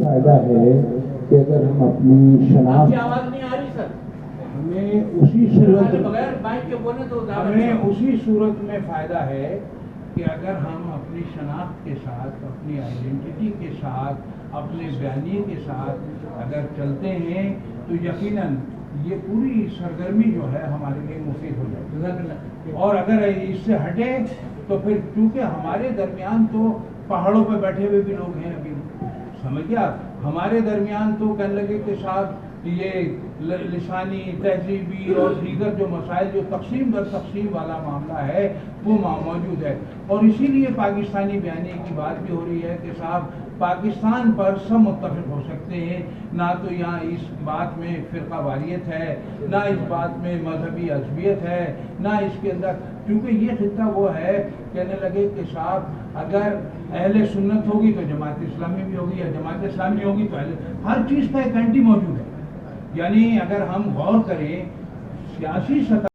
फायदा है कि अगर हम अपनी शनाख्त, आवाज नहीं आ रही सर, हमें उसी सूरत बगैर माइक के बोले तो हमें उसी सूरत में फायदा है कि अगर हम अपनी शनाख्त के साथ, अपनी आइडेंटिटी के साथ, अपने बयानी के साथ अगर चलते हैं तो यकीनन ये पूरी सरगर्मी जो है हमारे लिए मुफीद हो जाएगी। और अगर इससे हटे तो फिर क्योंकि हमारे दरमियान तो पहाड़ों पर बैठे हुए भी लोग हैं, अभी समझ गया, हमारे दरमियान तो कहने लगे कि साहब ये लिसानी, तहजीबी और दीगर जो मसाइल, जो तकसीम दर तकसीम वाला मामला है वो मौजूद है। और इसीलिए पाकिस्तानी बयानी की बात भी हो रही है कि साहब पाकिस्तान पर सब मुत्तफिक हो सकते हैं, ना तो यहाँ इस बात में फ़िरका वारियत है, ना इस बात में मजहबी अज़बियत है, ना इसके अंदर, क्योंकि ये खित्ता वो है कहने लगे कि साहब अगर अहले सुन्नत होगी तो जमात इस्लामी भी होगी, या जमात इस्लामी होगी तो हर चीज़ का एक एंटी मौजूद है। यानी अगर हम गौर करें सियासी सतह